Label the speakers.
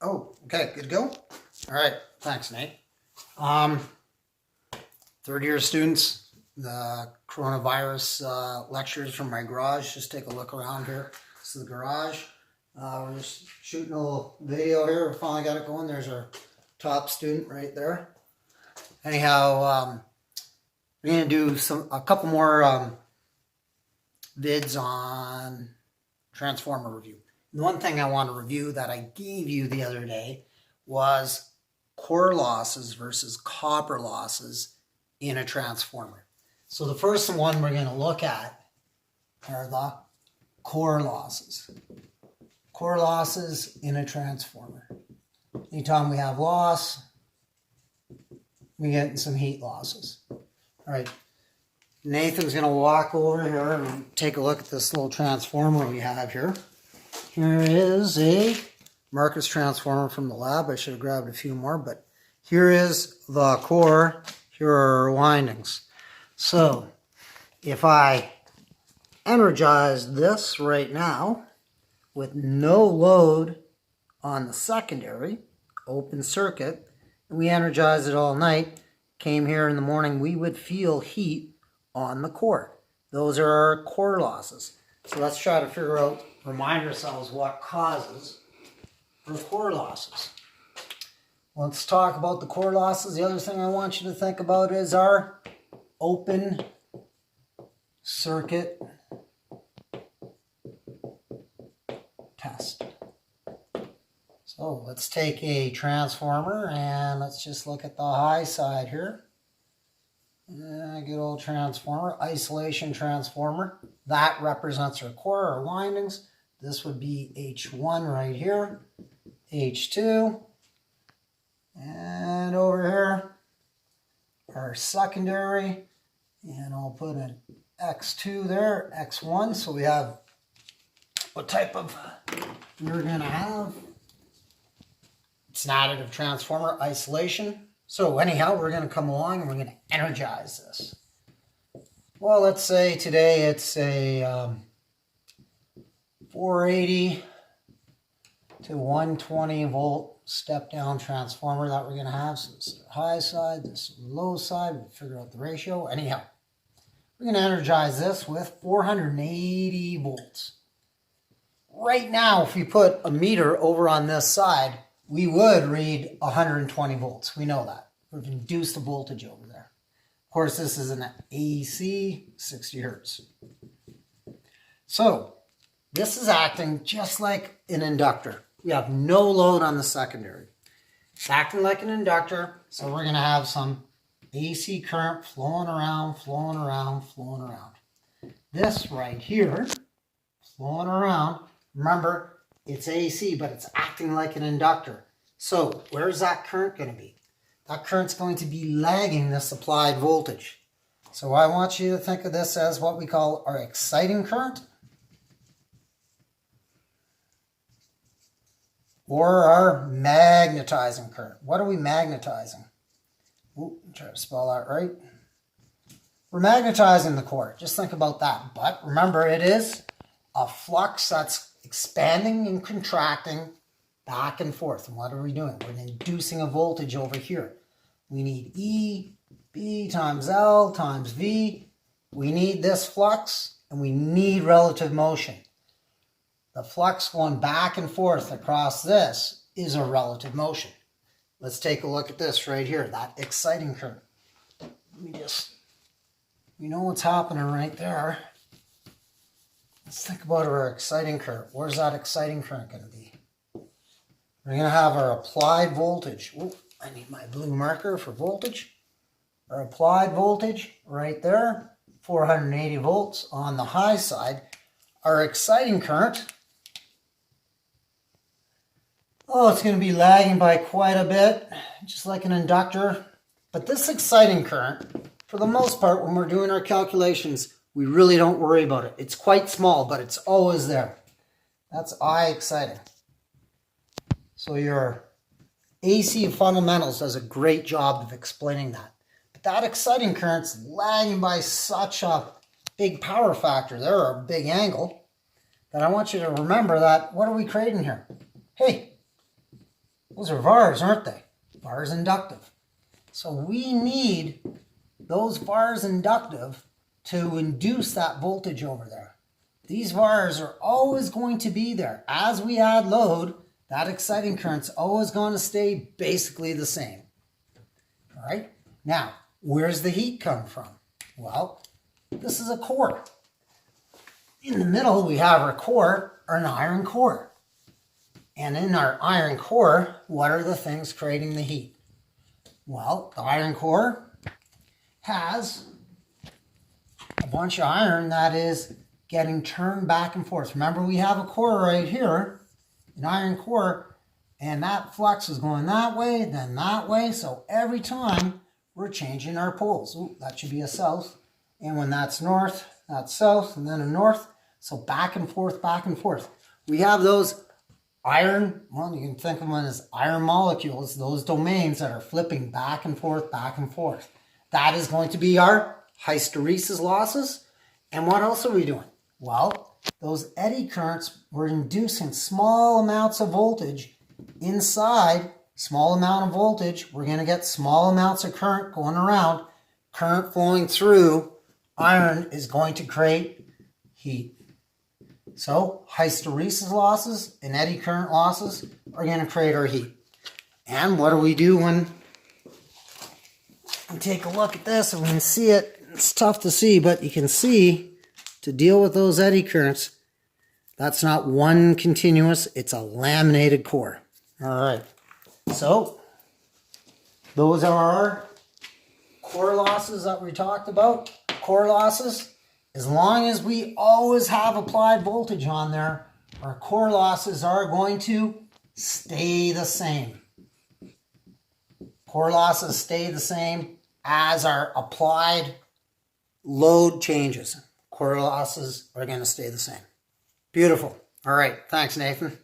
Speaker 1: Oh, okay, good to go? All right, thanks, Nate. Third year students, the coronavirus lectures from my garage. Just take a look around here. This is the garage. We're just shooting a little video here. We finally got it going. There's our top student right there. Anyhow, we're going to do a couple more vids on transformer review. The one thing I want to review that I gave you the other day was core losses versus copper losses in a transformer. So the first one we're going to look at are the core losses. Core losses in a transformer. Anytime we have loss, we get some heat losses. All right, Nathan's going to walk over here and take a look at this little transformer we have here. Here is a Marcus transformer from the lab. I should have grabbed a few more, but here is the core. Here are our windings. So if I energize this right now with no load on the secondary, open circuit, and we energize it all night, came here in the morning, we would feel heat on the core. Those are our core losses. So let's try to figure out, remind ourselves what causes for core losses. Let's talk about the core losses. The other thing I want you to think about is our open circuit test. So let's take a transformer and let's just look at the high side here. Good old transformer, isolation transformer. That represents our core, our windings. This would be H1 right here, H2, and over here, our secondary, and I'll put an X2 there, X1, so we have what type of you're going to have. It's an additive transformer, isolation. So anyhow, we're going to come along and we're going to energize this. Well, let's say today it's a 480 to 120 volt step down transformer that we're going to have. So this is the high side, this is the low side. We'll figure out the ratio. Anyhow, we're going to energize this with 480 volts. Right now, if we put a meter over on this side, we would read 120 volts. We know that. We've induced the voltage over there. Of course, this is an AC, 60 hertz. So this is acting just like an inductor. We have no load on the secondary. It's acting like an inductor, so we're going to have some AC current flowing around, flowing around, flowing around. This right here, flowing around, remember, it's AC, but it's acting like an inductor. So where's that current going to be? That current's going to be lagging this applied voltage. So I want you to think of this as what we call our exciting current or our magnetizing current. What are we magnetizing? Ooh, try to spell that right. We're magnetizing the core. Just think about that. But remember, it is a flux that's expanding and contracting back and forth. And what are we doing? We're inducing a voltage over here. We need E, B times L times V. We need this flux and we need relative motion. The flux going back and forth across this is a relative motion. Let's take a look at this right here, that exciting current. We know what's happening right there. Let's think about our exciting current. Where's that exciting current going to be? We're going to have our applied voltage. Ooh, I need my blue marker for voltage. Our applied voltage right there, 480 volts on the high side. Our exciting current, it's going to be lagging by quite a bit, just like an inductor. But this exciting current, for the most part, when we're doing our calculations, we really don't worry about it. It's quite small, but it's always there. That's I exciting. So your AC fundamentals does a great job of explaining that. But that exciting current's lagging by such a big power factor there, or a big angle, that I want you to remember that, what are we creating here? Hey, Those are VARs, aren't they? VARs inductive. So we need those VARs inductive to induce that voltage over there. These VARs are always going to be there. As we add load, that exciting current's always going to stay basically the same. All right? Now, where's the heat come from? Well, this is a core. In the middle, we have our core, or an iron core. And in our iron core, what are the things creating the heat? Well, the iron core has a bunch of iron that is getting turned back and forth. Remember, we have a core right here, an iron core, and that flux is going that way, then that way. So every time we're changing our poles. Ooh, that should be a south. And when that's north, that's south, and then a north. So back and forth, back and forth. We have those iron, well, you can think of them as iron molecules, those domains that are flipping back and forth, back and forth. That is going to be our hysteresis losses. And what else are we doing? Well, those eddy currents, we're inducing small amounts of voltage inside. Small amount of voltage, we're going to get small amounts of current going around. Current flowing through iron is going to create heat. So hysteresis losses and eddy current losses are going to create our heat. And what do we do when we take a look at this and we can see it? It's tough to see, but you can see to deal with those eddy currents, that's not one continuous, it's a laminated core. All right. So those are our core losses that we talked about. Core losses, as long as we always have applied voltage on there, our core losses are going to stay the same. Core losses stay the same as our applied load changes. Core losses are going to stay the same. Beautiful. All right. Thanks, Nathan.